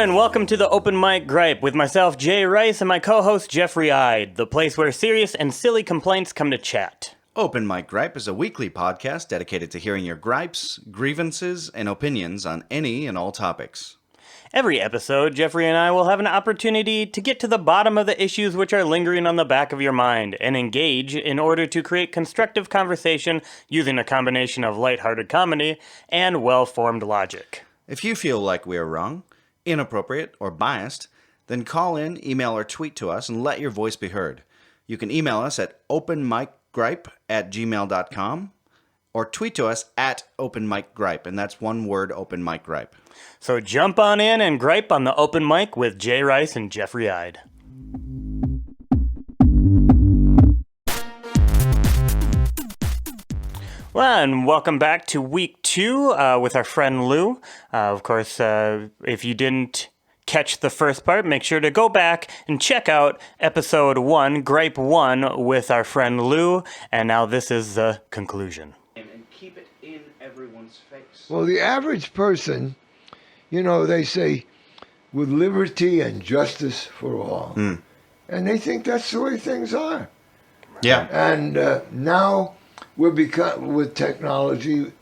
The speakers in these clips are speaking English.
And welcome to the Open Mic Gripe with myself, Jay Rice, and my co-host, Jeffrey Ide, the place where serious and silly complaints come to chat. Open Mic Gripe is a weekly podcast dedicated to hearing your gripes, grievances, and opinions on any and all topics. Every episode, Jeffrey and I will have an opportunity to get to the bottom of the issues which are lingering on the back of your mind and engage in order to create constructive conversation using a combination of lighthearted comedy and well-formed logic. If you feel like we are wrong, inappropriate, or biased, then call in, email, or tweet to us and let your voice be heard. You can email us at openmicgripe@gmail.com or tweet to us at openmicgripe, and that's one word, Open Mic Gripe. So jump on in and gripe on the open mic with Jay Rice and Jeffrey Ide. Well, and welcome back to week 2 with our friend Lew. Of course, if you didn't catch the first part, make sure to go back and check out episode 1, Gripe 1, with our friend Lew. And now this is the conclusion. And keep it in everyone's face. Well, the average person, you know, they say, with liberty and justice for all. And they think that's the way things are. Yeah. And now with technology,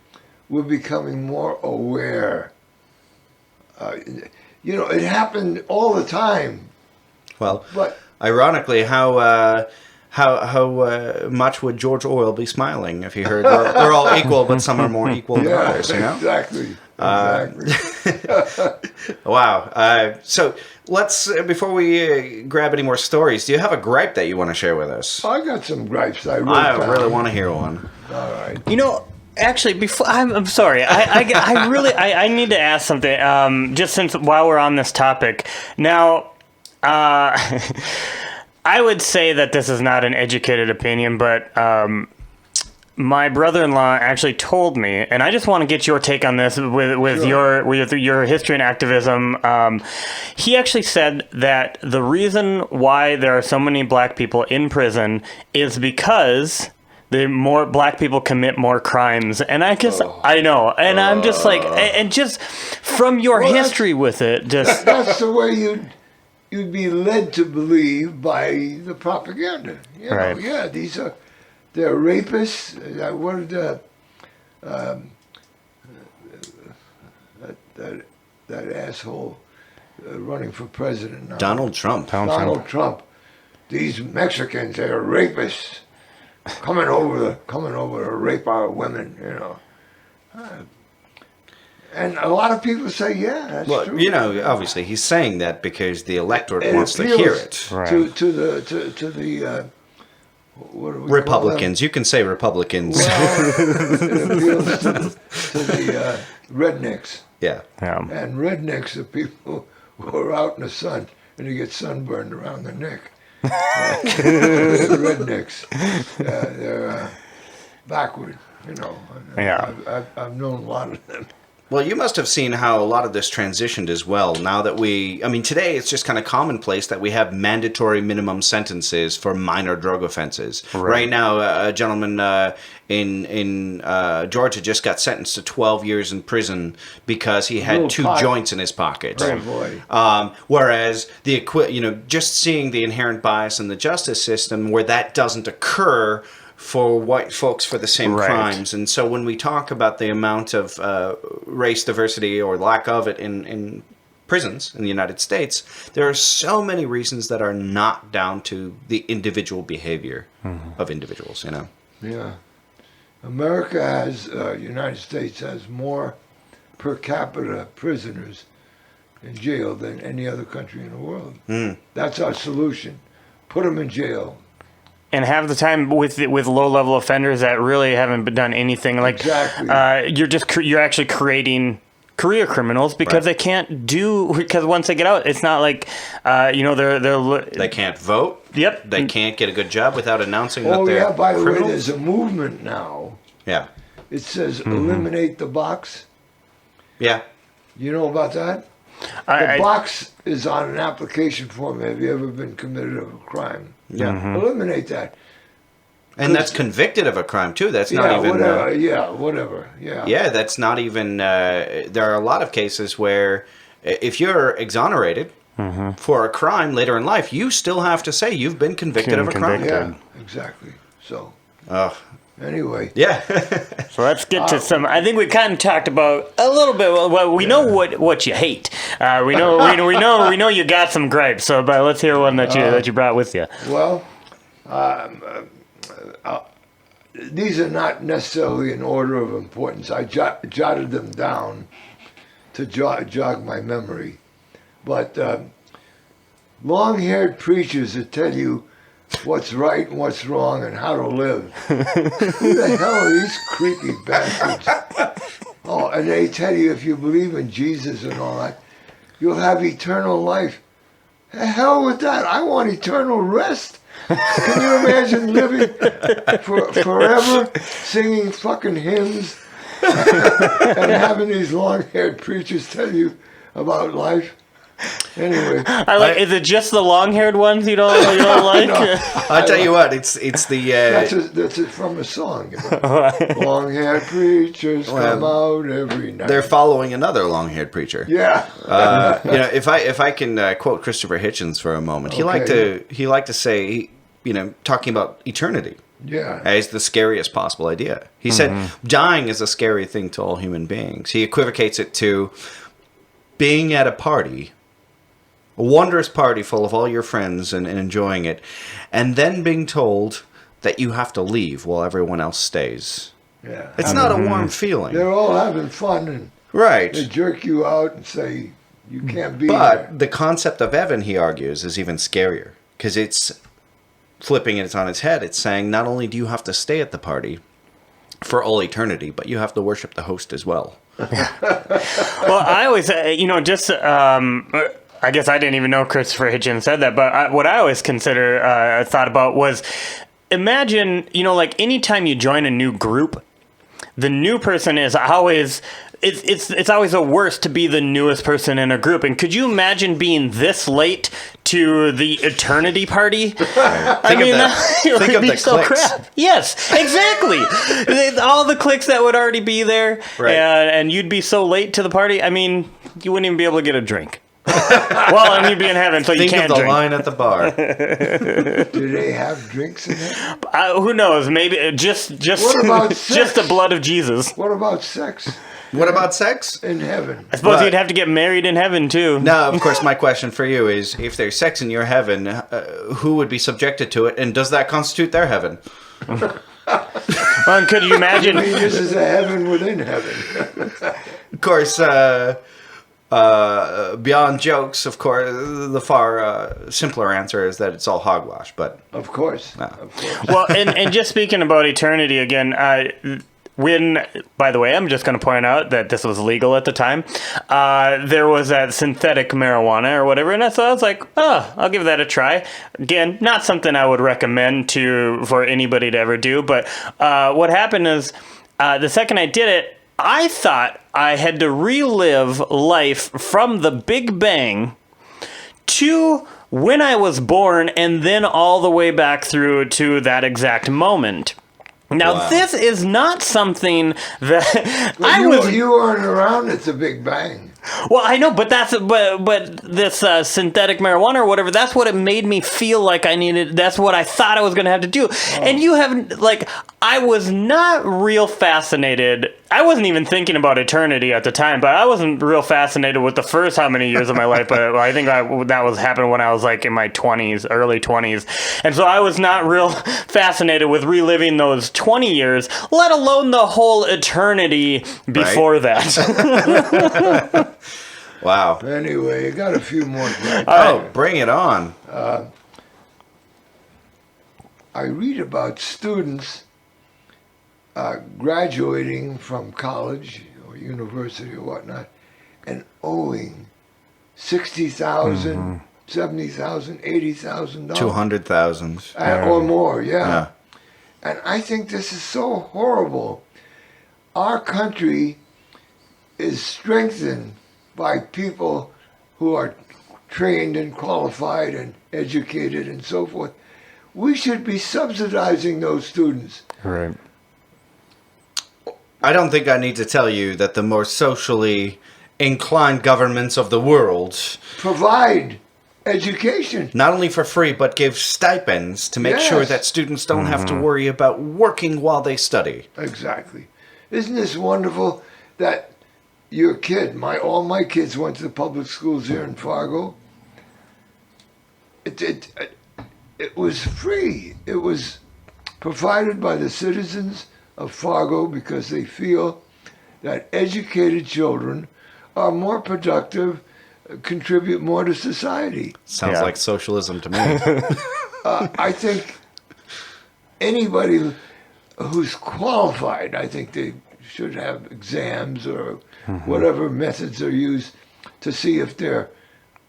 we're becoming more aware. You know, it happened all the time. Well, but ironically, how much would George Orwell be smiling if he heard we're all equal, but some are more equal than others, you know? Exactly. Wow. So let's, before we grab any more stories, do you have a gripe that you want to share with us? I got some gripes. I really want to hear one. All right. You know, actually, before I'm sorry, I need to ask something. Just since while we're on this topic, now, I would say that this is not an educated opinion, but my brother-in-law actually told me, and I just want to get your take on this with your history and activism. He actually said that the reason why there are so many black people in prison is because the more black people commit more crimes. And I guess I know, and I'm just like, and just from your history with it, just that's the way you'd be led to believe by the propaganda. You know, right. Yeah, they're rapists. What that asshole running for president now? Donald Trump. Donald Trump. These Mexicans, they're rapists, coming over to rape our women. You know. And a lot of people say, yeah, that's true. You know, obviously he's saying that because the electorate wants to hear it. Right. To the what do we Republicans. You can say Republicans. Well, it appeals to the rednecks. Yeah. And rednecks are people who are out in the sun and you get sunburned around the neck. The rednecks, they're backward, you know. Yeah. I've known a lot of them. Well, you must have seen how a lot of this transitioned as well. Now that today it's just kind of commonplace that we have mandatory minimum sentences for minor drug offenses. Right now, a gentleman in Georgia just got sentenced to 12 years in prison because he had two joints in his pocket. Oh boy. Whereas just seeing the inherent bias in the justice system where that doesn't occur for white folks for the same crimes. And so when we talk about the amount of race diversity or lack of it in prisons in the United States, there are so many reasons that are not down to the individual behavior of individuals, you know. Yeah. America has, United States has more per capita prisoners in jail than any other country in the world. That's our solution. Put them in jail. And have the time with low-level offenders that really haven't done anything. Like, exactly. You're actually creating career criminals because they can't because once they get out, it's not like, they can't vote. Yep. They can't get a good job without announcing that they're by the way, criminals. there's a movement now. Yeah. it says eliminate the box. Yeah. You know about that? The box is on an application form. Have you ever been convicted of a crime? Yeah. Eliminate that. And that's convicted of a crime too. That's not even. Whatever. Yeah. Yeah, that's not even. There are a lot of cases where, if you're exonerated for a crime later in life, you still have to say you've been convicted of a crime. Yeah, exactly. So. Anyway. Yeah. So let's get to some. I think we kind of talked about a little bit. Well, we know what you hate. We know you got some gripes. So, but let's hear one that you brought with you. Well, these are not necessarily in order of importance. I jotted them down to jog my memory. But long-haired preachers that tell you what's right and what's wrong and how to live. Who the hell are these creepy bastards? Oh, and they tell you if you believe in Jesus and all that, you'll have eternal life. The hell with that. I want eternal rest. Can you imagine living forever, singing fucking hymns, and having these long-haired preachers tell you about life? Anyway, is it just the long-haired ones you don't like? No, I'll tell you what. It's the. That's from a song. You know? Long-haired preachers come out every night. They're following another long-haired preacher. Yeah. If I can quote Christopher Hitchens for a moment, he liked to say, talking about eternity. Yeah. As the scariest possible idea. He said, dying is a scary thing to all human beings. He equivocates it to being at a party, a wondrous party full of all your friends and enjoying it, and then being told that you have to leave while everyone else stays. Yeah. It's not a warm feeling. They're all having fun and they jerk you out and say you can't be there. But the concept of heaven, he argues, is even scarier because it's flipping it on its head. It's saying not only do you have to stay at the party for all eternity, but you have to worship the host as well. Well, I always, I guess I didn't even know Christopher Hitchens said that, but what I always thought about was, imagine, like anytime you join a new group, the new person is always, it's always the worst to be the newest person in a group. And could you imagine being this late to the eternity party? Think of the so cliques. crap. Yes, exactly. All the cliques that would already be there, right. And you'd be so late to the party. I mean, you wouldn't even be able to get a drink. Well, and you'd be in heaven, so you can't drink. Think of the line at the bar. Do they have drinks in there? Who knows? Maybe just what about sex? Just the blood of Jesus. What about sex? What about sex? In heaven. I suppose you'd have to get married in heaven, too. Now, of course, my question for you is, if there's sex in your heaven, who would be subjected to it, and does that constitute their heaven? Well, could you imagine? I mean, this is a heaven within heaven. Of course, beyond jokes, of course, the far simpler answer is that it's all hogwash, but... Of course. No. Of course. Well, and just speaking about eternity again, by the way, I'm just going to point out that this was legal at the time. There was that synthetic marijuana or whatever, and so I was like, I'll give that a try. Again, not something I would recommend for anybody to ever do, but what happened is the second I did it, I thought I had to relive life from the Big Bang to when I was born and then all the way back through to that exact moment. Now, This is not something that You weren't around at the Big Bang. Well, I know, but this synthetic marijuana or whatever, that's what it made me feel like I needed. That's what I thought I was going to have to do. And you haven't, I was not real fascinated. I wasn't even thinking about eternity at the time, but I wasn't real fascinated with the first how many years of my life. But I think that was happening when I was in my 20s, early 20s. And so I was not real fascinated with reliving those 20 years, let alone the whole eternity before that. Wow. Anyway, you got a few more. Bring it on. I read about students graduating from college or university or whatnot and owing $60,000, $70,000, $80,000. 200,000. Or more, yeah. And I think this is so horrible. our country is strengthened by people who are trained and qualified and educated and so forth. We should be subsidizing those students. Right. I don't think I need to tell you that the more socially inclined governments of the world provide education. Not only for free, but give stipends to make sure that students don't have to worry about working while they study. Exactly. Isn't this wonderful that your kid, all my kids went to the public schools here in Fargo. It was free. It was provided by the citizens of Fargo because they feel that educated children are more productive, contribute more to society. Sounds like socialism to me. I think anybody who's qualified, I think they should have exams or whatever methods are used to see if they're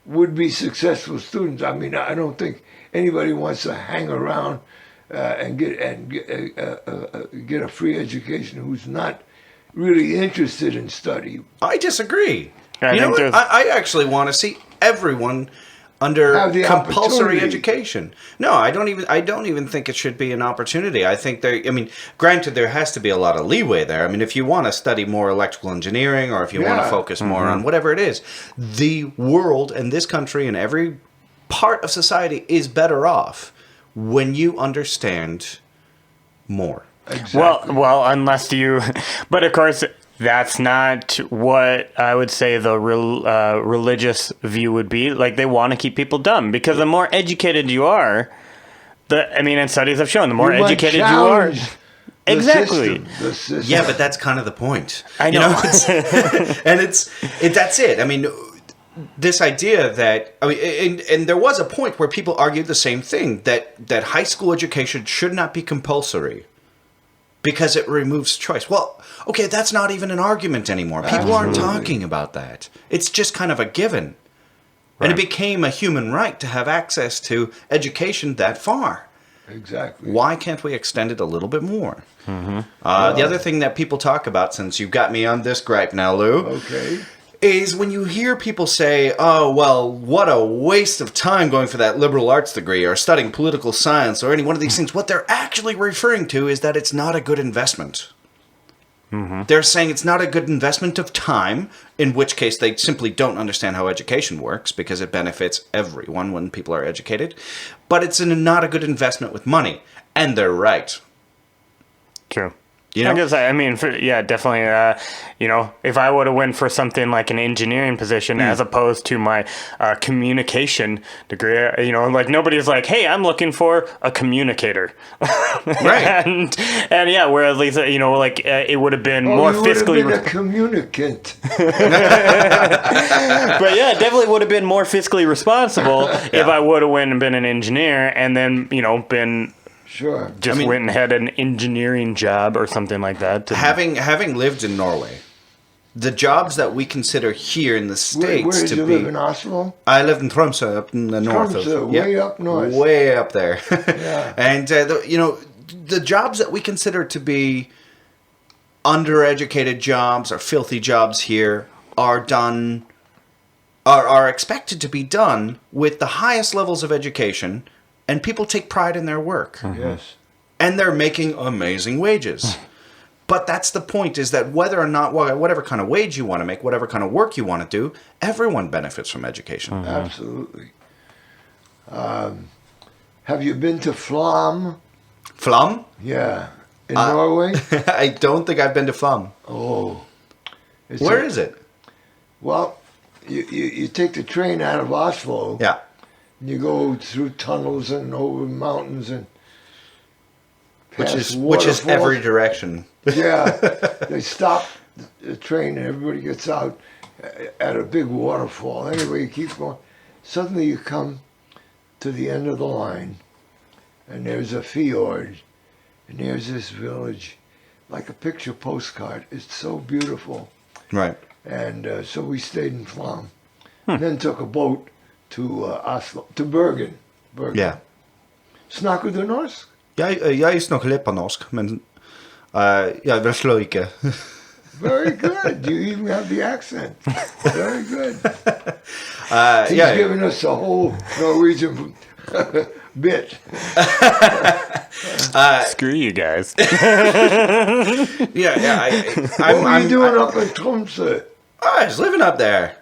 would-be successful students. I mean, I don't think anybody wants to hang around and get a free education who's not really interested in study. I disagree. I you know what? I actually want to see everyone under compulsory education. No, I don't even think it should be an opportunity. I think granted there has to be a lot of leeway there. I mean, if you want to study more electrical engineering or if you want to focus more on whatever it is, the world and this country and every part of society is better off when you understand more. Exactly. Well, unless you, but of course, that's not what I would say the religious view would be. Like, they want to keep people dumb because the more educated you are, and studies have shown the more educated you are. Exactly. The system. Yeah, but that's kind of the point. I know. That's it. I mean, this idea that and there was a point where people argued the same thing, that high school education should not be compulsory because it removes choice. Well, okay, that's not even an argument anymore. People aren't talking about that. It's just kind of a given. Right. And it became a human right to have access to education that far. Exactly. Why can't we extend it a little bit more? The other thing that people talk about, since you've got me on this gripe now, Lew, is when you hear people say, oh, well, what a waste of time going for that liberal arts degree or studying political science or any one of these things. What they're actually referring to is that it's not a good investment. They're saying it's not a good investment of time, in which case they simply don't understand how education works because it benefits everyone when people are educated. But it's not a good investment with money. And they're right. True. You know? Definitely. If I would have went for something like an engineering position as opposed to my communication degree, like nobody's like, hey, I'm looking for a communicator. Right. and whereas at least, it would have been more fiscally... a communicant. But yeah, it definitely would have been more fiscally responsible if I would have went and been an engineer and then, been... Sure. Went and had an engineering job or something like that. Having lived in Norway, the jobs that we consider here in the States where did you live in Oslo? I lived in Tromsø, up in the north. Way up north. Way up there. Yeah. And, the jobs that we consider to be undereducated jobs or filthy jobs here are expected to be done with the highest levels of education. And people take pride in their work. Yes. And they're making amazing wages. But that's the point, is that whether or not, whatever kind of wage you want to make, whatever kind of work you want to do, everyone benefits from education. Absolutely. Have you been to Flom? Flom? Yeah. In Norway? I don't think I've been to Flom. Oh. Where is it? Well, you take the train out of Oslo. Yeah. You go through tunnels and over mountains and which is every direction. Yeah, they stop the train and everybody gets out at a big waterfall. Anyway, you keep going. Suddenly you come to the end of the line, and there's a fjord, and there's this village, like a picture postcard. It's so beautiful. Right. And so we stayed in Flom, then took a boat to Oslo, to Bergen. Ja. Snakker du norsk? Jeg snakker litt på norsk, men Ja, Versloike. Very good. You even have the accent. Very good. He's yeah. giving us a whole Norwegian bit. Screw you guys. Yeah. What were you doing up in Tromsø? I was living up there.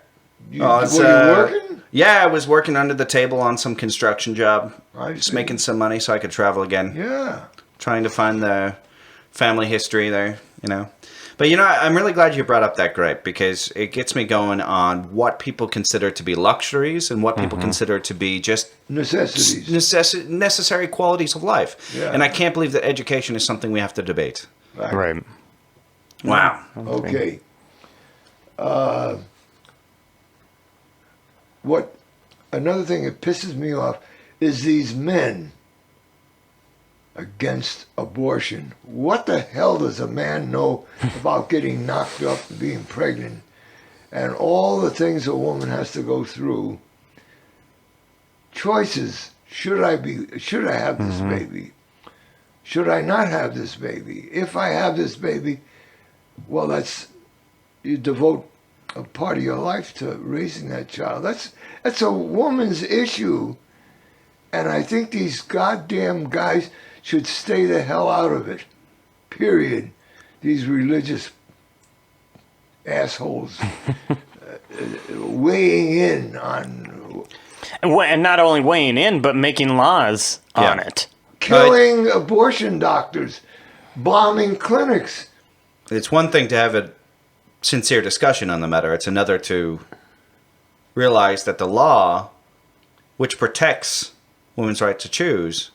Were you working? Yeah, I was working under the table on some construction job. I Just see. making some money so I could travel again. Yeah. Trying to find the family history there, you know. But, you know, I'm really glad you brought up that gripe because it gets me going on what people consider to be luxuries and what people consider to be just Necessities. necessary qualities of life. Yeah. And I can't believe that education is something we have to debate. Right. Wow. Okay. Another thing that pisses me off is these men against abortion. What the hell does a man know about getting knocked up and being pregnant and all the things a woman has to go through? Choices. Should I have this baby? Should I not have this baby? If I have this baby, well, you devote a part of your life to raising that child. That's a woman's issue. And I think these goddamn guys should stay the hell out of it. Period. These religious assholes weighing in on... And not only weighing in, but making laws on it. Killing abortion doctors. Bombing clinics. It's one thing to have a sincere discussion on the matter. It's another to realize that the law, which protects women's right to choose,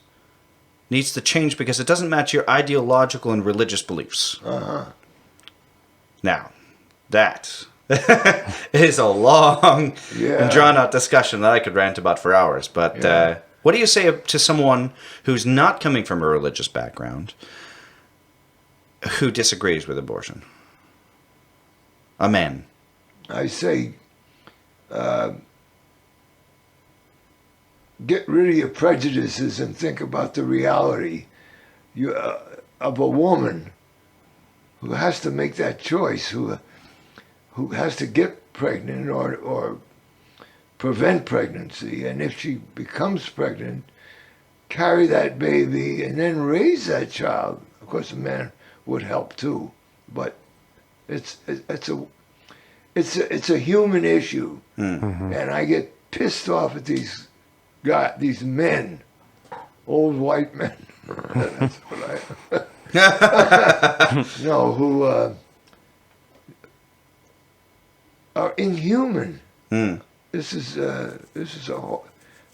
needs to change because it doesn't match your ideological and religious beliefs. Now, that is a long and drawn-out discussion that I could rant about for hours. But what do you say to someone who's not coming from a religious background who disagrees with abortion? A man. I say, get rid of your prejudices and think about the reality of a woman who has to make that choice, who has to get pregnant or prevent pregnancy, and if she becomes pregnant, carry that baby and then raise that child. Of course, a man would help too, but it's a human issue, and I get pissed off at these men, old white men. That's what who are inhuman. This is a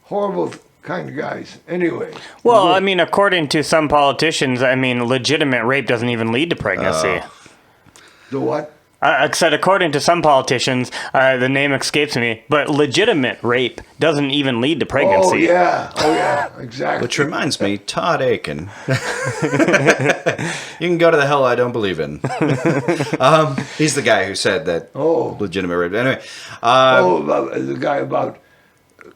horrible kind of guys. Anyway. Well, I mean, according to some politicians, I mean, legitimate rape doesn't even lead to pregnancy. The what? I said, according to some politicians, the name escapes me, but legitimate rape doesn't even lead to pregnancy. Oh, yeah, exactly. Which reminds me, Todd Aiken. You can go to the hell I don't believe in. He's the guy who said that legitimate rape. Anyway. The guy about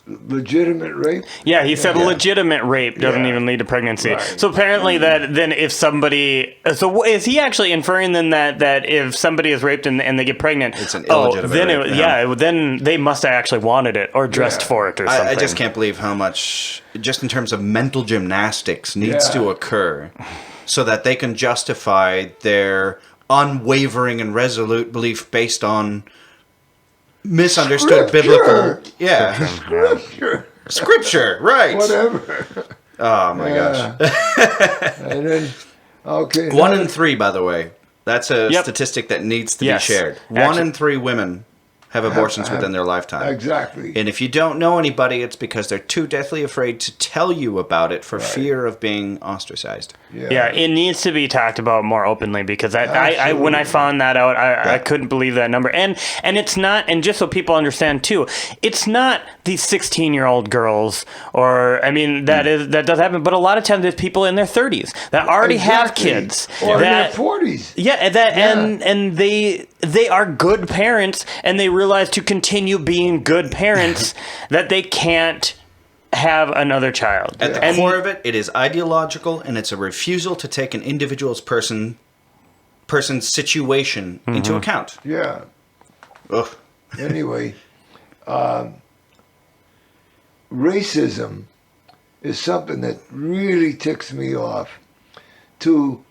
legitimate rape? Yeah, he said legitimate rape doesn't even lead to pregnancy. Right. So apparently that then if somebody... So is he actually inferring then that if somebody is raped and they get pregnant... It's an illegitimate rape. Then they must have actually wanted it or dressed for it or something. I just can't believe how much, just in terms of mental gymnastics, needs to occur so that they can justify unwavering and resolute belief based on misunderstood biblical scripture, right? Whatever. Oh my gosh. And then, okay. 1 in 3, by the way. That's a statistic that needs to be shared. 1 in 3 women have abortions within their lifetime. Exactly. And if you don't know anybody, it's because they're too deathly afraid to tell you about it for fear of being ostracized. Yeah, it needs to be talked about more openly because I when I found that out, I couldn't believe that number. And it's not, and just so people understand too, it's not these 16-year-old girls, or I mean that does happen, but a lot of times there's people in their 30s that already have kids, or in their 40s. Yeah, and they are good parents, and they realize to continue being good parents that they can't have another child. At the core of it, it is ideological, and it's a refusal to take an individual's person person's situation into account. Yeah. Ugh. Anyway, racism is something that really ticks me off. To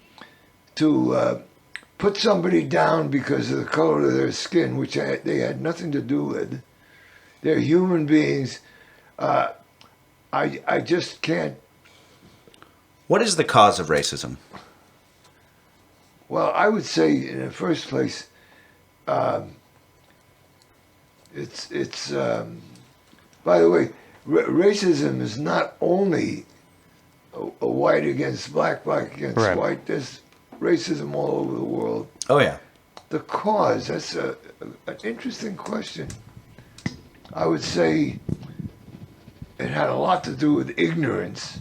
put somebody down because of the color of their skin, which they had nothing to do with. They're human beings. I just can't. What is the cause of racism? Well, I would say in the first place, it's. By the way, racism is not only a white against black against white. There's racism all over the world. Oh yeah. The cause, that's an interesting question. I would say it had a lot to do with ignorance,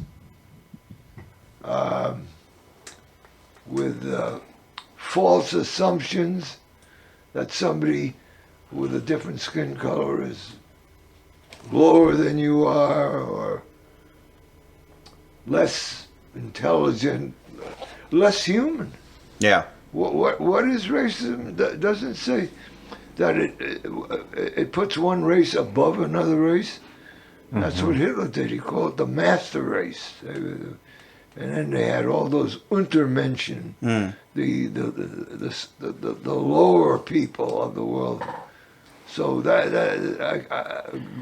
with false assumptions that somebody with a different skin color is lower than you are, or less intelligent, less human. Yeah. What is racism? Doesn't say that it puts one race above another race. That's what Hitler did. He called it the master race. And then they had all those Untermenschen, the lower people of the world. So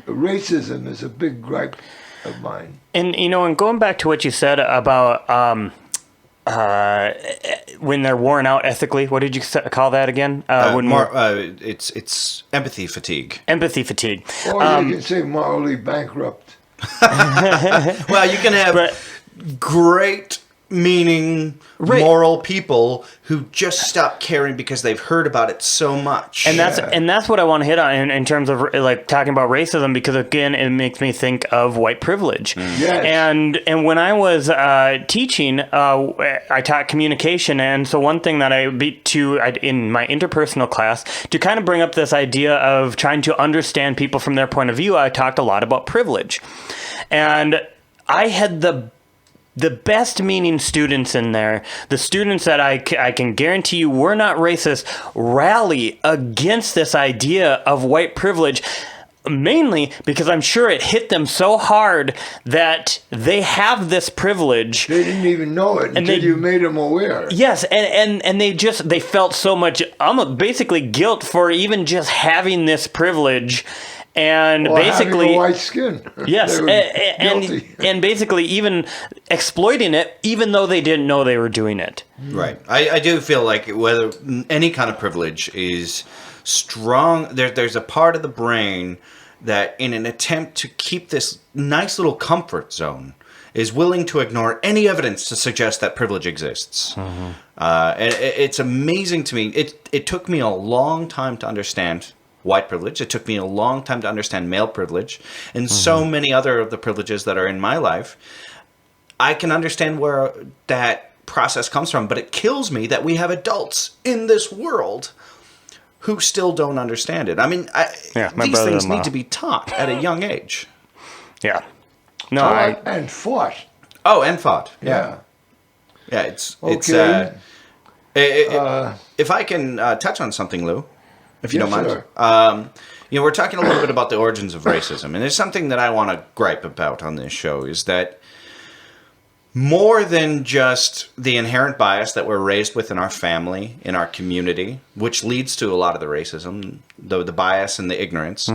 racism is a big gripe of mine. And and going back to what you said about when they're worn out ethically, what did you call that again? It's empathy fatigue. Empathy fatigue. Or you can say morally bankrupt. Well, you can have great meaning, moral people who just stop caring because they've heard about it so much. And that's what I want to hit on in terms of like talking about racism, because again, it makes me think of white privilege. Yes. And when I was teaching, I taught communication, and so one thing that in my interpersonal class, to kind of bring up this idea of trying to understand people from their point of view, I talked a lot about privilege. And I had the best meaning students in there, the students that I can guarantee you were not racist, rally against this idea of white privilege, mainly because I'm sure it hit them so hard that they have this privilege. They didn't even know it until you made them aware. Yes, and they felt so much basically guilt for even just having this privilege. And basically, having a white skin. Yes, and basically even exploiting it, even though they didn't know they were doing it. Right. I do feel like whether any kind of privilege is strong, there's a part of the brain that, in an attempt to keep this nice little comfort zone, is willing to ignore any evidence to suggest that privilege exists. And it's amazing to me. It took me a long time to understand white privilege. It took me a long time to understand male privilege, and so many other of the privileges that are in my life. I can understand where that process comes from, but it kills me that we have adults in this world who still don't understand it. I mean, these things need to be taught at a young age. Yeah. No, and fought. Oh, and fought. Yeah. Yeah, it's okay. If I can touch on something, Lew, if you Yes, don't mind. sir. We're talking a little bit about the origins of racism, and there's something that I want to gripe about on this show, is that more than just the inherent bias that we're raised with in our family, in our community, which leads to a lot of the racism, the bias and the ignorance,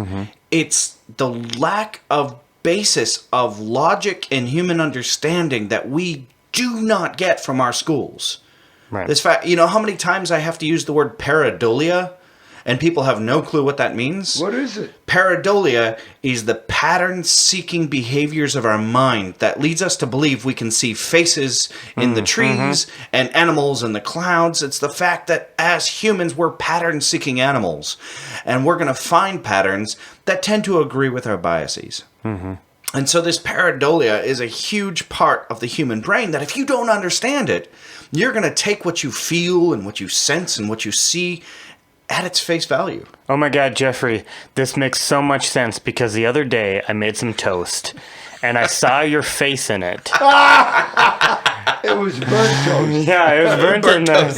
it's the lack of basis of logic and human understanding that we do not get from our schools. Right. This fact, how many times I have to use the word pareidolia, and people have no clue what that means? What is it? Pareidolia is the pattern-seeking behaviors of our mind that leads us to believe we can see faces in the trees and animals in the clouds. It's the fact that as humans, we're pattern-seeking animals, and we're going to find patterns that tend to agree with our biases. And so this pareidolia is a huge part of the human brain that if you don't understand it, you're going to take what you feel and what you sense and what you see at its face value. Oh my God, Jeffrey, this makes so much sense, because the other day I made some toast and I saw your face in it. It was burnt toast. Yeah, it was burnt in there.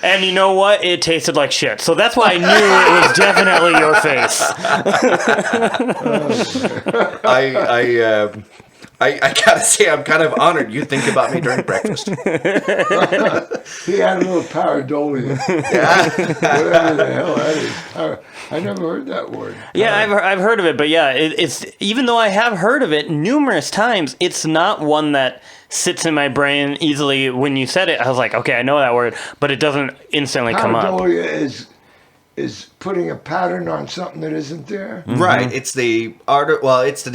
And you know what? It tasted like shit. So that's why I knew it was definitely your face. I gotta say, I'm kind of honored you think about me during breakfast. He had a little pareidolia. Whatever the hell that is. I never heard that word. Yeah, I've heard of it, but yeah, it's even though I have heard of it numerous times, it's not one that sits in my brain easily. When you said it, I was like, okay, I know that word, but it doesn't instantly come up. Pareidolia is putting a pattern on something that isn't there. Mm-hmm. Right. It's the art. Well, it's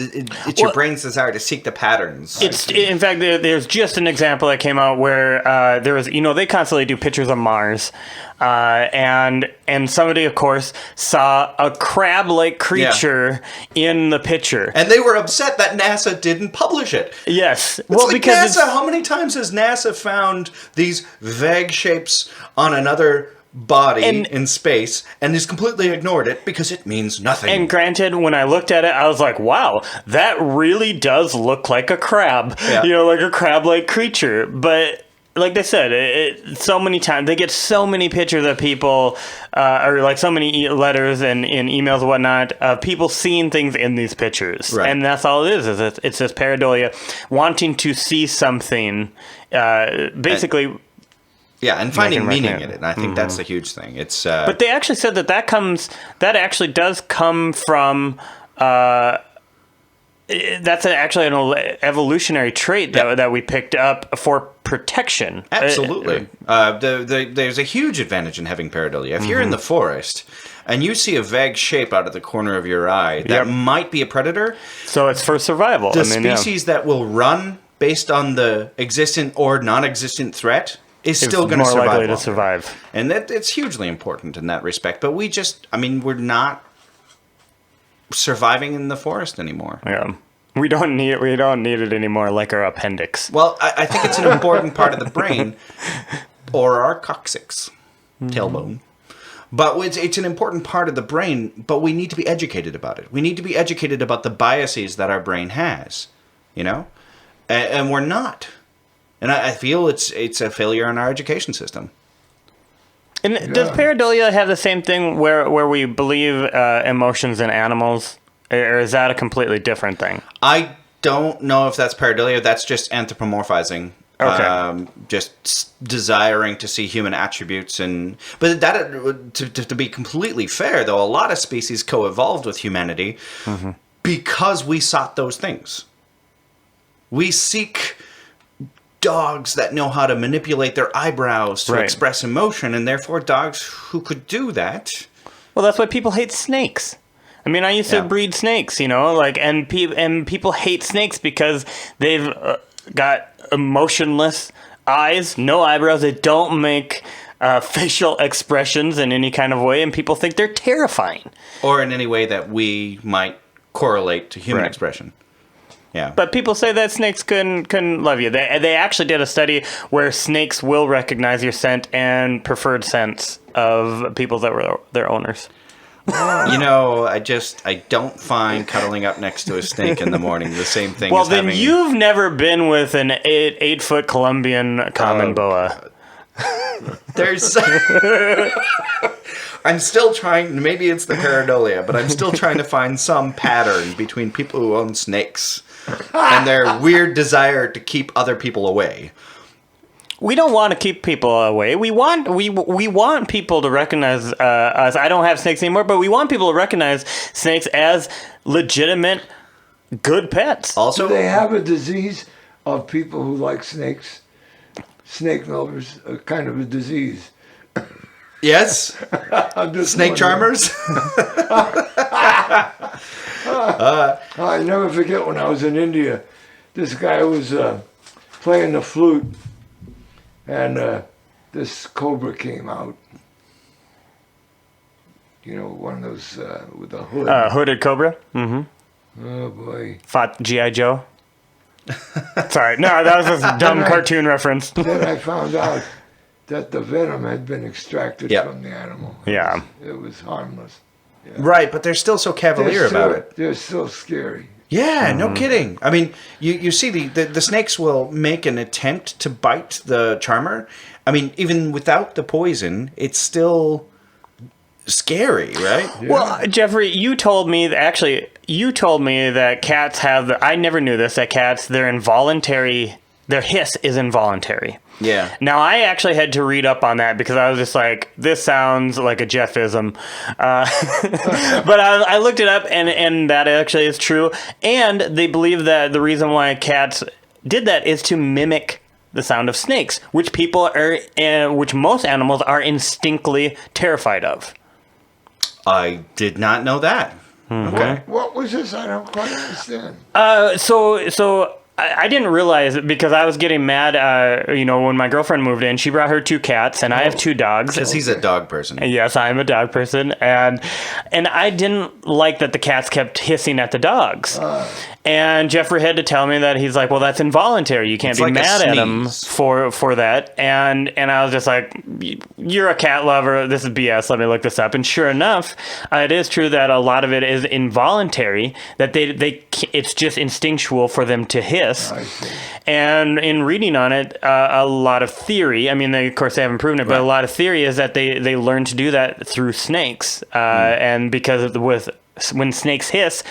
your brain's desire to seek the patterns. In fact, there's just an example that came out where there was, they constantly do pictures of Mars, and somebody, of course, saw a crab-like creature in the picture, and they were upset that NASA didn't publish it. Yes, because NASA. How many times has NASA found these vague shapes on another body in space and is completely ignored it because it means nothing? And granted, when I looked at it, I was like, wow, that really does look like a crab. Yeah. Like a crab-like creature. But like they said, so many times, they get so many pictures of people, or like so many letters and emails and whatnot, of people seeing things in these pictures. Right. And that's all it is it's this pareidolia, wanting to see something, basically... Yeah, and finding meaning in it. And I think that's the huge thing. It's but they actually said that actually does come from that's actually an evolutionary trait that we picked up for protection. Absolutely. There's a huge advantage in having pareidolia. If you're in the forest and you see a vague shape out of the corner of your eye that might be a predator, so it's for survival. The species that will run based on the existent or non-existent threat is still going to survive. More likely to survive. And it's hugely important in that respect. But we're not surviving in the forest anymore. Yeah. We don't need it anymore, like our appendix. Well, I think it's an important part of the brain, or our coccyx, tailbone. But it's an important part of the brain, but we need to be educated about it. We need to be educated about the biases that our brain has, and we're not. And I feel it's a failure in our education system. And does pareidolia have the same thing where we believe emotions in animals, or is that a completely different thing? I don't know if that's pareidolia. That's just anthropomorphizing. Okay. Just desiring to see human attributes, but that to be completely fair, though, a lot of species co-evolved with humanity because we sought those things. We seek dogs that know how to manipulate their eyebrows to express emotion, and therefore dogs who could do that. Well, that's why people hate snakes. I mean, I used to breed snakes, and people hate snakes because they've got emotionless eyes, no eyebrows. They don't make facial expressions in any kind of way, and people think they're terrifying. Or in any way that we might correlate to human expression. Yeah. But people say that snakes can love you. They actually did a study where snakes will recognize your scent and preferred scents of people that were their owners. I don't find cuddling up next to a snake in the morning the same thing as having... Well, then you've never been with an 8-foot Colombian common boa. There's... I'm still trying... Maybe it's the pareidolia, but I'm still trying to find some pattern between people who own snakes and their weird desire to keep other people away. We don't want to keep people away. We want people to recognize us. I don't have snakes anymore, but we want people to recognize snakes as legitimate, good pets. Also, do they have a disease of people who like snakes? Snake lovers, a kind of a disease. Yes. Snake charmers. I never forget when I was in India. This guy was playing the flute. And this cobra came out. One of those with a hood. Hooded cobra? Mm-hmm. Oh, boy. Fought G.I. Joe? Sorry. No, that was a dumb cartoon reference. Then I found out that the venom had been extracted from the animal. Yeah. It was harmless. Yeah. Right, but they're still so cavalier about it. They're still scary. Yeah, no kidding. I mean, you see the snakes will make an attempt to bite the charmer. I mean, even without the poison, it's still scary, right? Yeah. Well, Jeffrey, you told me that cats have I never knew this, that cats, their hiss is involuntary. Yeah. Now, I actually had to read up on that because I was just like, this sounds like a Jeffism. But I looked it up, and that actually is true. And they believe that the reason why cats did that is to mimic the sound of snakes, which which most animals are instinctively terrified of. I did not know that. Okay. What was this? I don't quite understand. So I didn't realize it because I was getting mad. When my girlfriend moved in, she brought her 2 cats, and I have 2 dogs. Because he's a dog person. Yes, I'm a dog person, and I didn't like that the cats kept hissing at the dogs. And Jeffrey had to tell me that he's like, well, that's involuntary. You can't be mad at him for that. And I was just like, you're a cat lover. This is BS. Let me look this up. And sure enough, it is true that a lot of it is involuntary. That it's just instinctual for them to hiss. And in reading on it, a lot of theory. I mean, of course, they haven't proven it, but a lot of theory is that they learn to do that through snakes. And because when snakes hiss,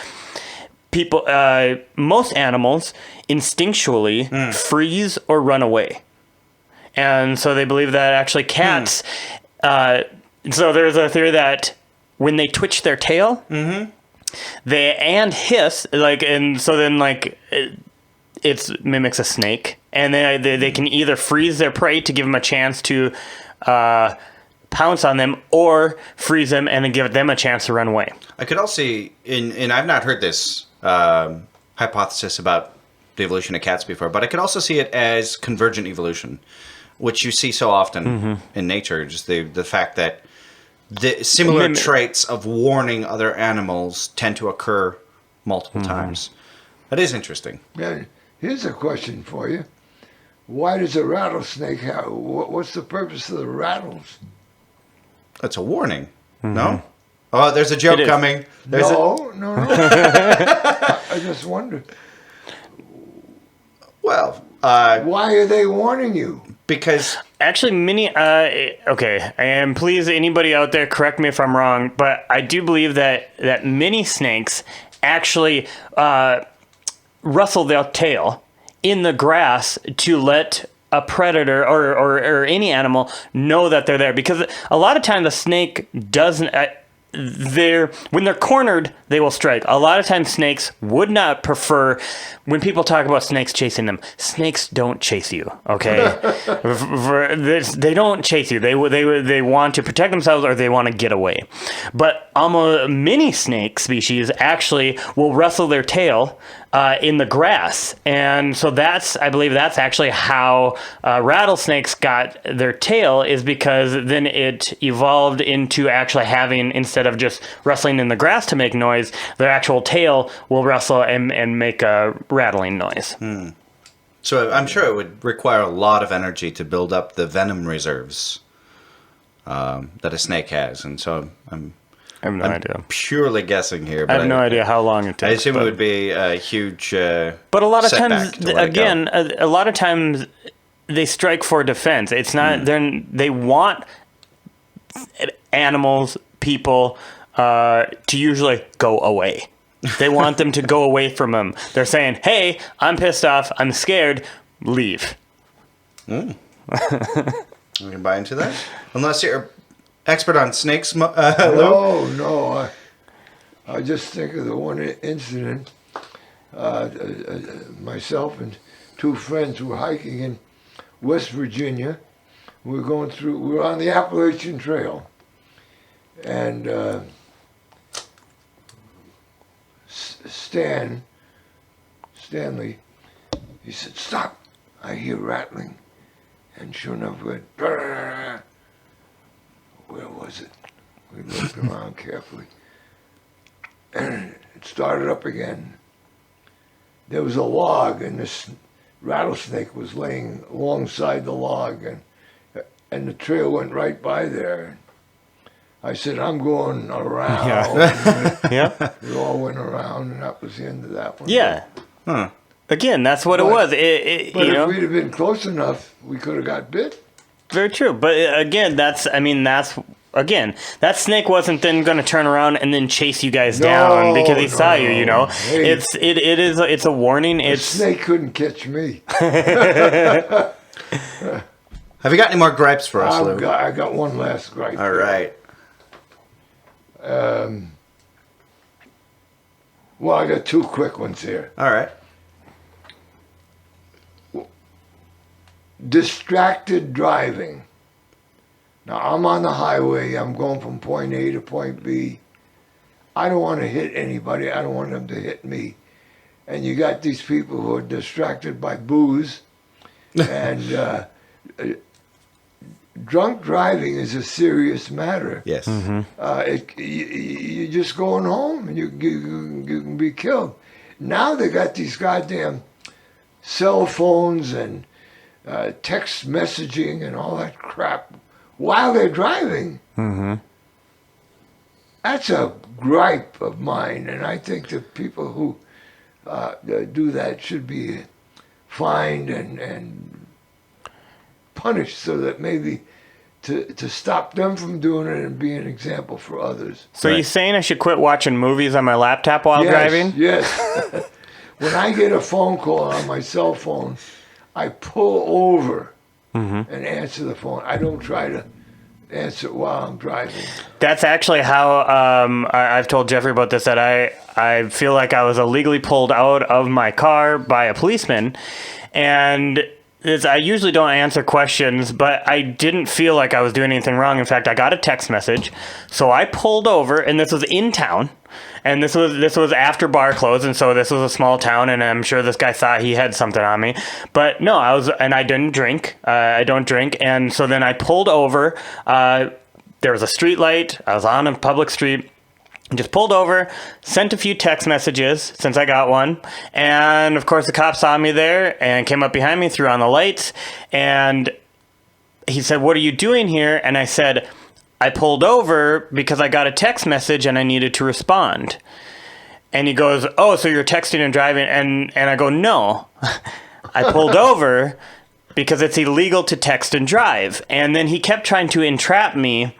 most animals instinctually freeze or run away. And so they believe that actually cats, so there's a theory that when they twitch their tail, they hiss, it mimics a snake. And they can either freeze their prey to give them a chance to pounce on them, or freeze them and then give them a chance to run away. I could also see, and I've not heard this hypothesis about the evolution of cats before, but I could also see it as convergent evolution, which you see so often in nature. Just the fact that the similar traits of warning other animals tend to occur multiple times. That is interesting. Yeah, here's a question for you. Why does a rattlesnake have... What's the purpose of the rattles? That's a warning, no? Oh, there's a joke coming. No. I just wonder. Well, why are they warning you? Because actually, okay, and please, anybody out there, correct me if I'm wrong, but I do believe that many snakes actually rustle their tail in the grass to let a predator or any animal know that they're there, because a lot of times the snake doesn't. When they're cornered, they will strike. A lot of times snakes would not prefer, when people talk about snakes chasing them, snakes don't chase you, okay? They don't chase you. They want to protect themselves, or they want to get away. But almost many snake species actually will rustle their tail in the grass. And so I believe that's actually how rattlesnakes got their tail, is because then it evolved into actually having, instead of just rustling in the grass to make noise, their actual tail will rustle and make a rattling noise. So I'm sure it would require a lot of energy to build up the venom reserves that a snake has. And so I'm I have no idea. Purely guessing here. But I have no idea how long it takes. I assume it would be a huge but a lot of times, again, a lot of times they strike for defense. It's not, they want animals, people, to usually go away. They want them to go away from them. They're saying, hey, I'm pissed off, I'm scared, leave. We can buy into that. Unless you're expert on snakes, Lew? No. I just think of the one incident. Myself and 2 friends were hiking in West Virginia. We were on the Appalachian Trail. And Stanley, he said, stop, I hear rattling. And sure enough, we went, brrr. Where was it? We looked around carefully. And it started up again. There was a log, and this rattlesnake was laying alongside the log, and the trail went right by there. I said, I'm going around. Yeah. We all went around, and that was the end of that one. Yeah. Huh. Again, that's what it was. But You if know, we'd have been close enough, we could have got bit. very true. But again, that snake wasn't then going to turn around and then chase you guys down because he saw you. You know, Hey. it's a warning. The snake couldn't catch me. Have you got any more gripes for us, Lew? I got one last gripe. All right. Well, I got two quick ones here. All right. Distracted driving. Now, I'm on the highway. I'm going from point A to point B. I don't want to hit anybody. I don't want them to hit me. And you got these people who are distracted by booze. And drunk driving is a serious matter. Yes. You're just going home and you can be killed. Now they got these goddamn cell phones and text messaging and all that crap while they're driving. That's a gripe of mine, and I think that people who do that should be fined and punished so that maybe to stop them from doing it and be an example for others. So you saying I should quit watching movies on my laptop while driving? Yes. When I get a phone call on my cell phone, I pull over and answer the phone. I don't try to answer it while I'm driving. That's actually how I've told Jeffrey about this, that I feel like I was illegally pulled out of my car by a policeman, and I usually don't answer questions, but I didn't feel like I was doing anything wrong. In fact, I got a text message, so I pulled over, and this was in town, and this was after bar closed, and so this was a small town, and I'm sure this guy thought he had something on me, but no, I didn't drink. I don't drink, and so then I pulled over. There was a street light. I was on a public street. Just pulled over, sent a few text messages since I got one, and of course the cop saw me there and came up behind me, threw on the lights, and he said, "What are you doing here?" And I said, "I pulled over because I got a text message and I needed to respond." And he goes, "Oh, so you're texting and driving?" And I go, "No, I pulled over because it's illegal to text and drive." And then he kept trying to entrap me.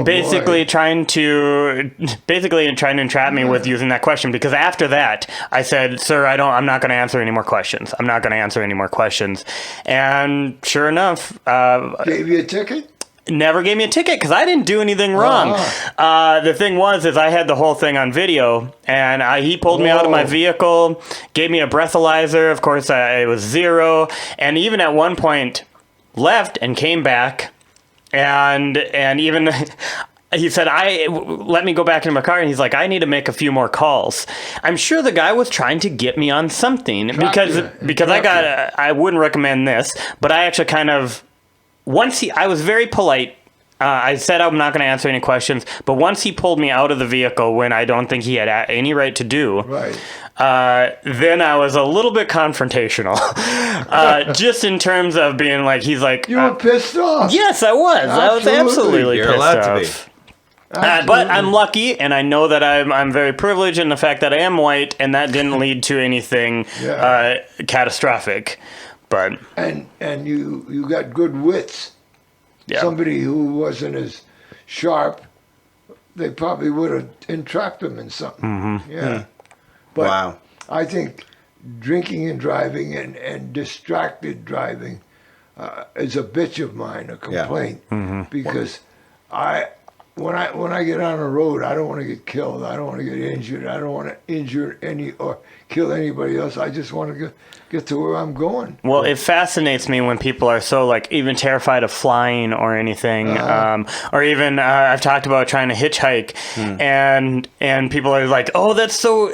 Basically trying to entrap me with using that question, because after that I said, "Sir, I'm not going to answer any more questions. I'm not going to answer any more questions." And sure enough, Gave you a ticket? never gave me a ticket because I didn't do anything wrong. The thing was I had the whole thing on video, and he pulled me out of my vehicle, gave me a breathalyzer. Of course, it was 0, and even at one point left and came back. And even he said, let me go back into my car. And he's like, "I need to make a few more calls." I'm sure the guy was trying to get me on something because I wouldn't recommend this, but I actually kind of, I was very polite. I said I'm not going to answer any questions, but once he pulled me out of the vehicle when I don't think he had any right to do, then I was a little bit confrontational. Just in terms of being like, he's like... You were pissed off. Yes, I was. Absolutely. I was absolutely You're pissed allowed off. to be. But I'm lucky, and I know that I'm very privileged in the fact that I am white, and that didn't lead to anything catastrophic. But And you got good wits. yeah. Somebody who wasn't as sharp, they probably would have entrapped him in something. Yeah. But Wow. I think drinking and driving and distracted driving is a bitch of mine, a complaint, because when I get on a road, I don't want to get killed. I don't want to get injured. I don't want to injure or kill anybody else. I just want to get to where I'm going. Well, it fascinates me when people are so, like, even terrified of flying or anything, or even I've talked about trying to hitchhike, and people are like, "Oh, that's so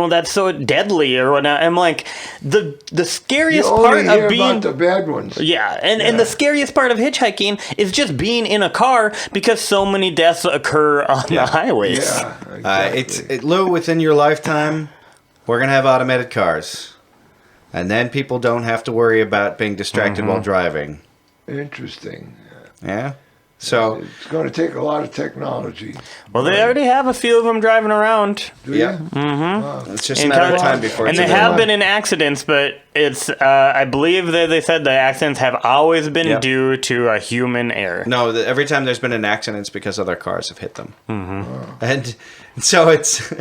that's so deadly," or whatnot. I'm like, the scariest part of being about the bad ones. Yeah, and the scariest part of hitchhiking is just being in a car, because so many deaths occur on the highways. Yeah, exactly. Lew, within your lifetime, we're going to have automated cars. And then people don't have to worry about being distracted while driving. Interesting. Yeah? So it's going to take a lot of technology. Well, they already have a few of them driving around. yeah, it's just a matter of time before. And it's they have available. been in accidents, but it's I believe that they said the accidents have always been Yep. due to a human error. No, every time there's been an accident, it's because other cars have hit them. And so it's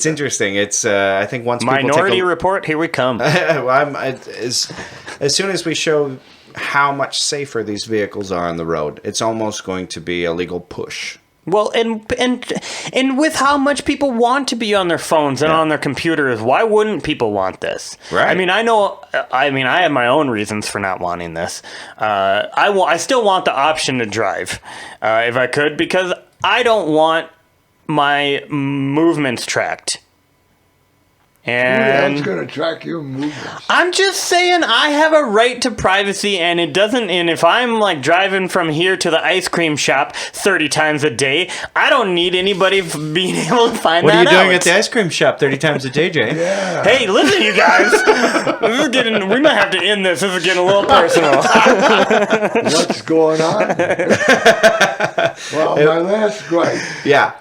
interesting. It's I think once people Minority take Report, here we come. as soon as we show how much safer these vehicles are on the road, it's almost going to be a legal push. Well, and with how much people want to be on their phones and on their computers, why wouldn't people want this? Right. I mean, I have my own reasons for not wanting this. I still want the option to drive, if I could, because I don't want my movements tracked. Who the And hell's going to track your movements? I'm just saying I have a right to privacy, and it doesn't. And if I'm like driving from here to the ice cream shop 30 times a day, I don't need anybody being able to find What that are you doing out. at the ice cream shop 30 times a day, Jay? Yeah. Hey, listen, you guys. This is getting. We might have to end this. This is getting a little personal. What's going on? Well, my last gripe. Yeah.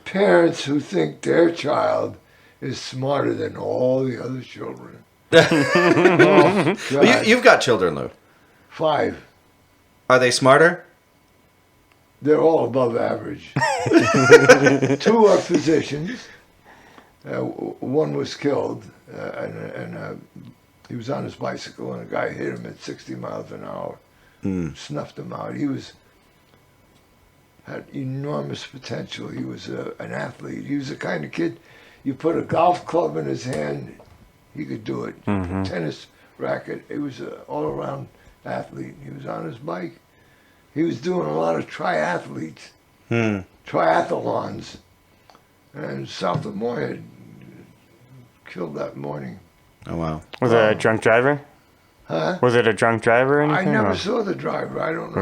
Parents who think their child is smarter than all the other children. Well, God. you've got children, Lou. 5. Are they smarter? They're all above average. 2 are physicians. One was killed, and he was on his bicycle, and a guy hit him at 60 miles an hour, snuffed him out. He had enormous potential. He was an athlete. He was the kind of kid, you put a golf club in his hand, he could do it. Tennis racket. He was an all-around athlete. He was on his bike. He was doing a lot of triathletes, triathlons. And south of Moorhead, killed that morning. Oh, wow. Was it a drunk driver? Huh? Was it a drunk driver or I anything? never or- saw the driver. I don't know.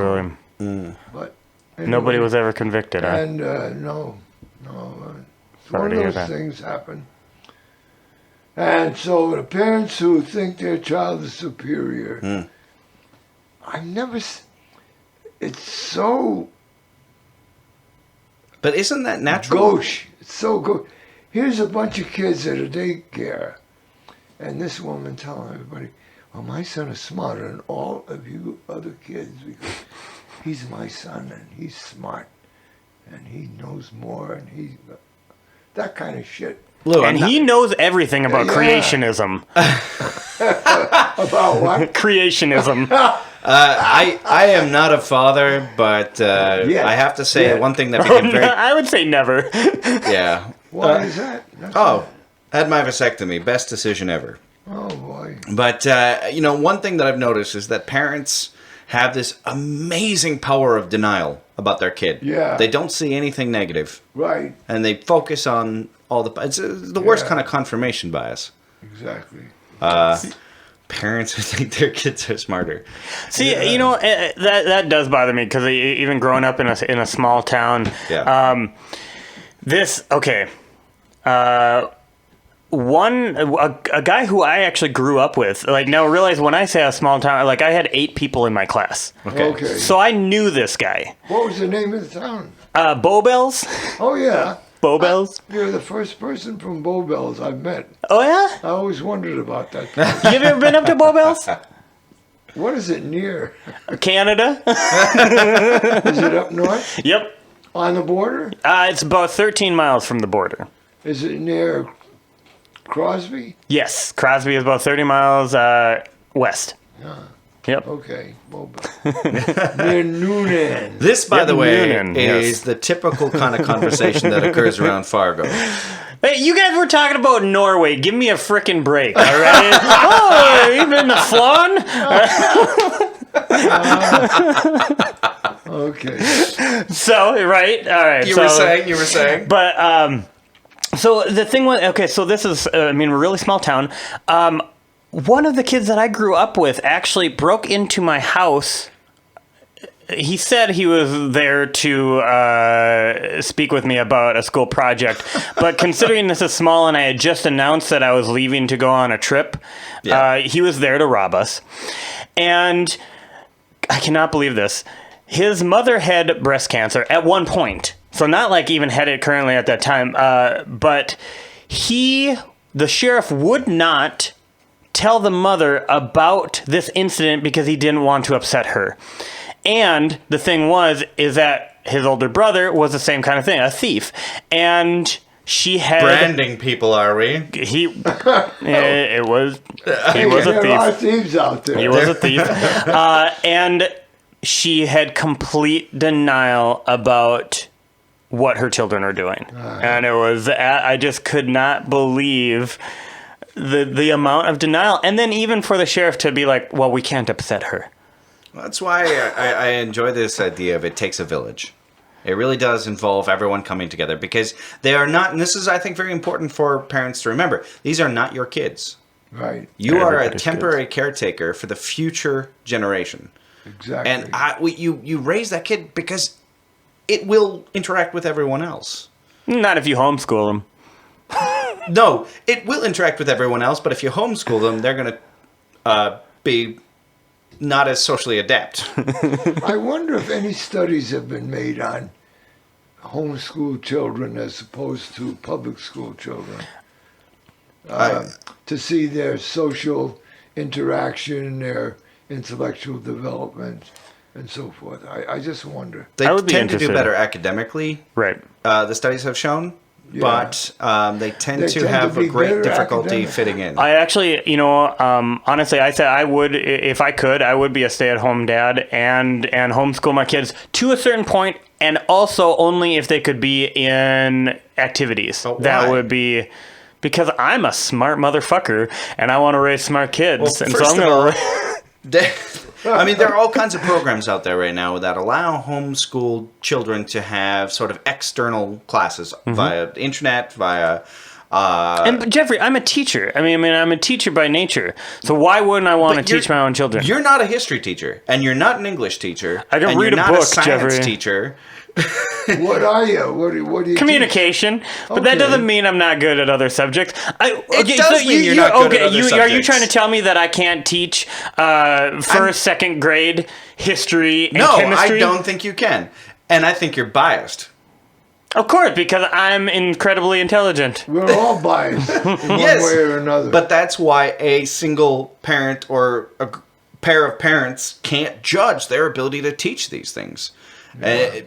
Really? But anyway, Nobody was ever convicted, huh? And no. Sorry One to of hear those that. things happen. And so the parents who think their child is superior, I've never. It's so But isn't that natural? gauche. It's so gauche. Here's a bunch of kids at a daycare, and this woman telling everybody, "Well, my son is smarter than all of you other kids because he's my son and he's smart and he knows more and he that kind of shit." Lou, And he knows everything about Yeah. creationism. About what? Creationism. I am not a father, but I have to say one thing that became very I would say never. yeah. Why is that? That's Had my vasectomy, best decision ever. Oh boy. But one thing that I've noticed is that parents have this amazing power of denial about their kid. Yeah. They don't see anything negative, Right. and they focus on all the. It's the worst Yeah. kind of confirmation bias. Exactly. Parents who think their kids are smarter. See, that does bother me because even growing up in a small town, Yeah. a guy who I actually grew up with, like now realize when I say a small town, like I had 8 people in my class, Okay. so I knew this guy. What was the name of the town? Bowbells, Oh yeah. Bowbells. You're the first person from Bowbells I've met. Oh yeah, I always wondered about that place. you ever been up to Bowbells, What is it near? Canada? Is it up north? Yep, On the border? it's about 13 miles from the border. Is it near Crosby? Yes, Crosby is about 30 miles west. Yeah. Yep. Okay. Bowbells. Near Noonan. This, by Yep, the way, Noonan, is yes. the typical kind of conversation that occurs around Fargo. Hey, you guys were talking about Norway. Give me a frickin' break, all right? Oh, you been to Flan? Okay. So, right, all right. You were saying. But, so the thing was, okay, so this is, we're a really small town. One of the kids that I grew up with actually broke into my house. He said he was there to speak with me about a school project, but considering this is small and I had just announced that I was leaving to go on a trip, he was there to rob us. And I cannot believe this. His mother had breast cancer at one point. So not like even had it currently at that time. But the sheriff would not tell the mother about this incident because he didn't want to upset her. And the thing is that his older brother was the same kind of thing, a thief. And she had... Branding people, are we? He was a thief. There are thieves out there. He was a thief. And she had complete denial about what her children are doing. And it was... I just could not believe the amount of denial. And then even for the sheriff to be like, well, we can't upset her. That's why I enjoy this idea of it takes a village. It really does involve everyone coming together because they are not, and this is, I think, very important for parents to remember, these are not your kids. Right. You are a temporary caretaker for the future generation. Exactly. And you raise that kid because it will interact with everyone else. Not if you homeschool them. No, it will interact with everyone else, but if you homeschool them, they're going to be not as socially adept. I wonder if any studies have been made on homeschool children as opposed to public school children. To see their social interaction, their intellectual development, and so forth. I just wonder. They tend to do better academically. Right. The studies have shown. Yeah. But they tend to have a great difficulty fitting in. I actually, honestly, I said I would, if I could, I would be a stay-at-home dad and homeschool my kids to a certain point, and also only if they could be in activities. But why? That would be because I'm a smart motherfucker and I want to raise smart kids. Well, and so I'm going to... I mean, there are all kinds of programs out there right now that allow homeschooled children to have sort of external classes via the internet, via... And Jeffrey, I'm a teacher. I mean, I'm a teacher by nature. So why wouldn't I want to teach my own children? You're not a history teacher, and you're not an English teacher. I can and read you're a not book, a science Jeffrey. teacher. What are you? What do you Communication, but that doesn't mean I'm not good at other subjects. It does mean you're not good at other subjects. Are you trying to tell me that I can't teach first, second grade history and chemistry? No, I don't think you can, and I think you're biased. Of course, because I'm incredibly intelligent. We're all biased in one way or another. But that's why a single parent or a pair of parents can't judge their ability to teach these things. Yeah.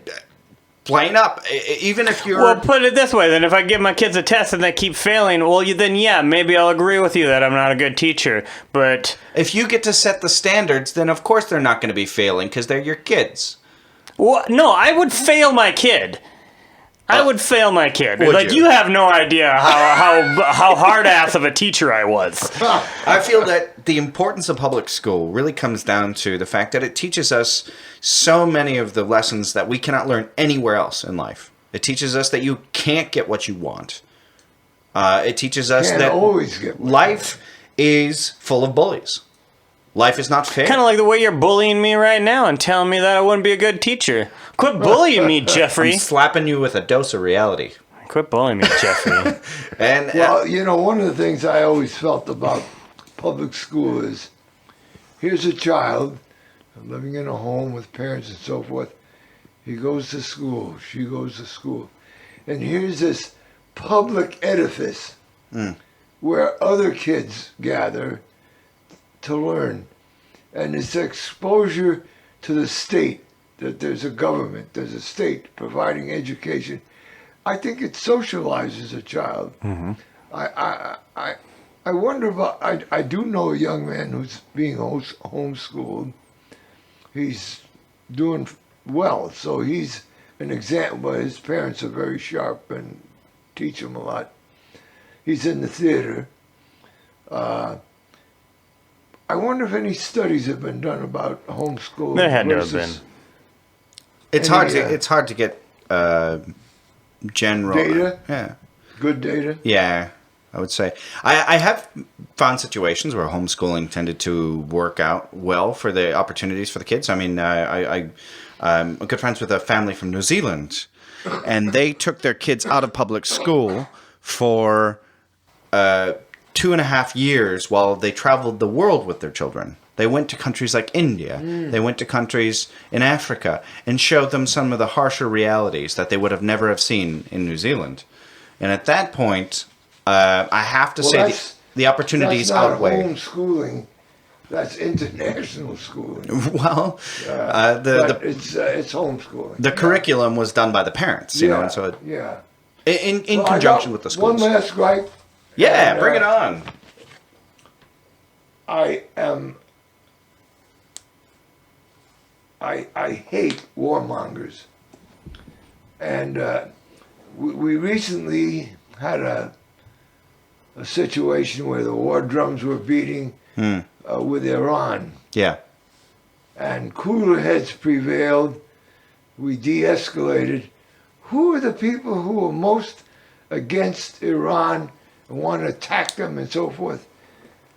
Plain up, even if you're... Well, put it this way, then if I give my kids a test and they keep failing, well, then maybe I'll agree with you that I'm not a good teacher, but... If you get to set the standards, then of course they're not going to be failing, because they're your kids. Well, no, I would fail my kid. I would fail my kid. Would you have no idea how hard-ass of a teacher I was. I feel that the importance of public school really comes down to the fact that it teaches us so many of the lessons that we cannot learn anywhere else in life. It teaches us that you can't get what you want. It teaches us that always get life is full of bullies. Life is not fair. Kind of like the way you're bullying me right now and telling me that I wouldn't be a good teacher. Quit bullying me, Jeffrey. I'm slapping you with a dose of reality. Quit bullying me, Jeffrey. One of the things I always felt about public school is, here's a child living in a home with parents and so forth. He goes to school. She goes to school. And here's this public edifice where other kids gather to learn. And it's exposure to the state, that there's a government, there's a state providing education. I think it socializes a child. Mm-hmm. I wonder about, I do know a young man who's being homeschooled. He's doing well, so he's an example, but his parents are very sharp and teach him a lot. He's in the theater. I wonder if any studies have been done about homeschooling. There had to have been. It's hard to get general data. Yeah, good data. Yeah, I would say I have found situations where homeschooling tended to work out well for the opportunities for the kids. I mean, I'm good friends with a family from New Zealand, and they took their kids out of public school to 2.5 years while they traveled the world with their children. They went to countries like India. They went to countries in Africa and showed them some of the harsher realities that they would have never have seen in New Zealand. And at that point, I have to say the opportunities that's not outweigh. homeschooling. That's international schooling. Well, but it's homeschooling. the curriculum was done by the parents, you know, and so in conjunction with the schools. One last gripe. Yeah, And, bring it on. I hate warmongers, and we recently had a situation where the war drums were beating with Iran. Yeah. And cooler heads prevailed. We de-escalated. Who are the people who are most against Iran and want to attack them and so forth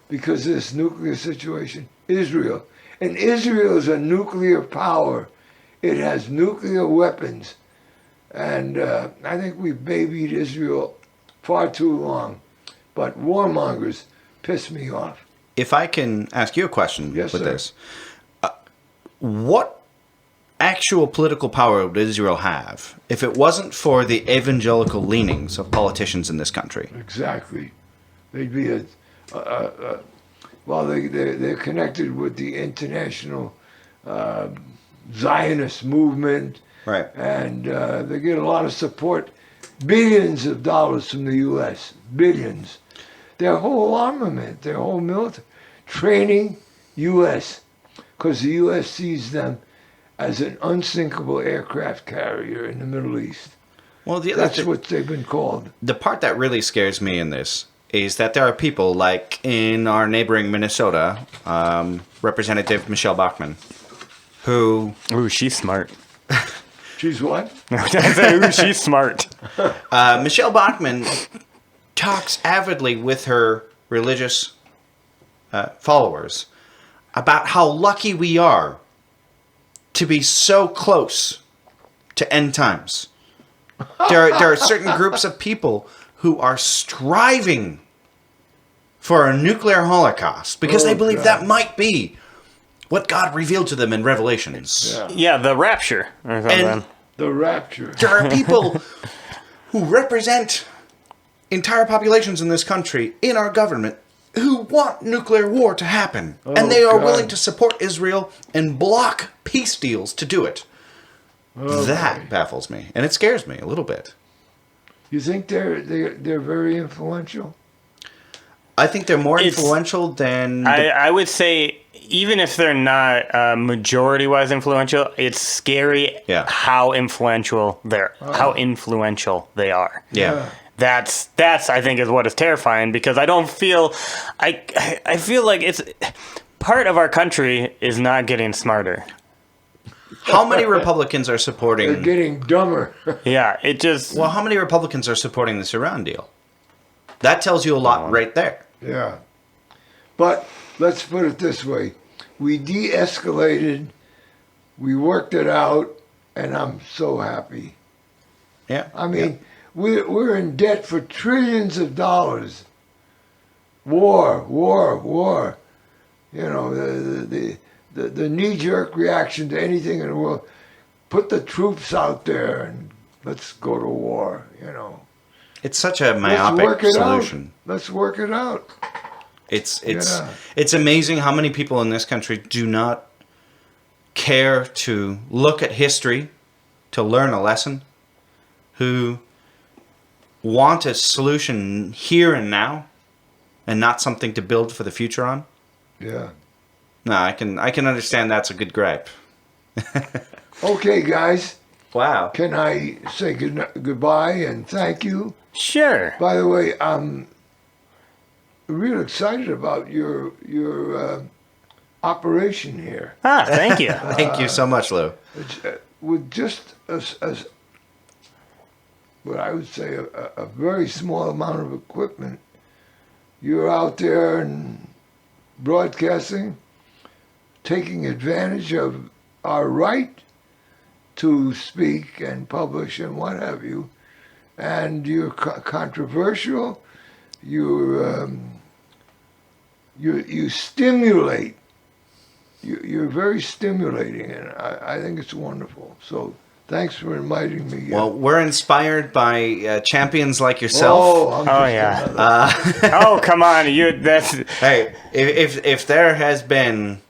because of this nuclear situation? Israel. And Israel is a nuclear power. It has nuclear weapons. And I think we've babied Israel far too long. But warmongers piss me off. If I can ask you a question Yes, with sir. this. What actual political power would Israel have if it wasn't for the evangelical leanings of politicians in this country? Exactly. They'd be they're connected with the international Zionist movement. Right. And they get a lot of support, billions of dollars from the U.S., billions. Their whole armament, their whole military training, U.S., because the U.S. sees them as an unsinkable aircraft carrier in the Middle East. Well, That's what they've been called. The part that really scares me in this is that there are people like in our neighboring Minnesota, Representative Michelle Bachmann, who... Ooh, she's smart. She's what? Ooh, she's smart. Michelle Bachmann talks avidly with her religious followers about how lucky we are to be so close to end times. There are certain groups of people who are striving for a nuclear holocaust because they believe that might be what God revealed to them in Revelations. Yeah, the rapture. Or something. And The rapture. there are people who represent entire populations in this country, in our government, who want nuclear war to happen. And they are willing to support Israel and block peace deals to do it. That baffles me. And it scares me a little bit. You think they're very influential? I think they're more influential than... I would say, even if they're not majority-wise influential, it's scary how influential they are. Yeah. That's I think is what is terrifying, because I don't feel I feel like it's part of our country is not getting smarter. How many Republicans are supporting... They're getting dumber. Yeah, it just... Well, how many Republicans are supporting this Iran deal? That tells you a lot right there. Yeah. But let's put it this way. We de-escalated, we worked it out, and I'm so happy. Yeah. I mean, we're in debt for trillions of dollars. War. You know, the knee-jerk reaction to anything in the world. Put the troops out there and let's go to war, you know. It's such a myopic solution. Let's work it out. It's amazing how many people in this country do not care to look at history, to learn a lesson, who want a solution here and now, and not something to build for the future on. Yeah. No, I can understand that's a good gripe. Okay, guys. Wow. Can I say goodbye and thank you? Sure. By the way, I'm real excited about your operation here. Ah, thank you. Thank you so much, Lew. With just what I would say a very small amount of equipment, you're out there and broadcasting, taking advantage of our right to speak and publish and what have you. And you're controversial. You're you stimulate. You're very stimulating, and I think it's wonderful. So thanks for inviting me. Well, we're inspired by champions like yourself. Oh yeah. Oh, come on. Hey, if there has been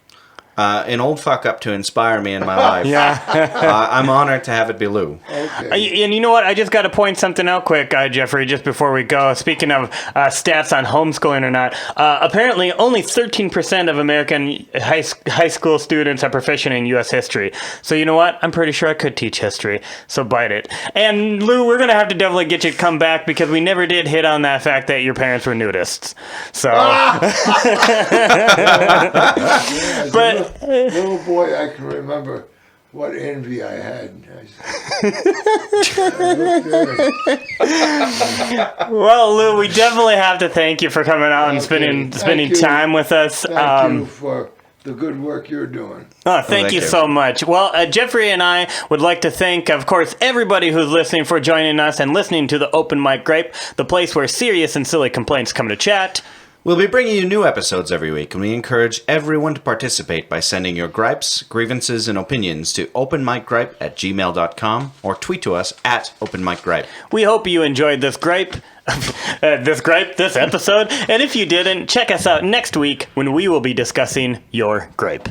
an old fuck up to inspire me in my life, I'm honored to have it be Lew. Okay. And you know what? I just got to point something out quick, Jeffrey, just before we go. Speaking of stats on homeschooling or not, apparently only 13% of American high school students are proficient in U.S. history. So you know what? I'm pretty sure I could teach history. So bite it. And Lew, we're going to have to definitely get you to come back because we never did hit on that fact that your parents were nudists. So, but little boy, I can remember what envy I had. Well, Lew, we definitely have to thank you for coming out and spending time with us. Thank you for the good work you're doing. Oh, thank you so much. Well, Jeffrey and I would like to thank, of course, everybody who's listening for joining us and listening to the Open Mic Gripe, the place where serious and silly complaints come to chat. We'll be bringing you new episodes every week, and we encourage everyone to participate by sending your gripes, grievances, and opinions to openmicgripe@gmail.com or tweet to us at openmicgripe. We hope you enjoyed this gripe, this episode, and if you didn't, check us out next week when we will be discussing your gripe.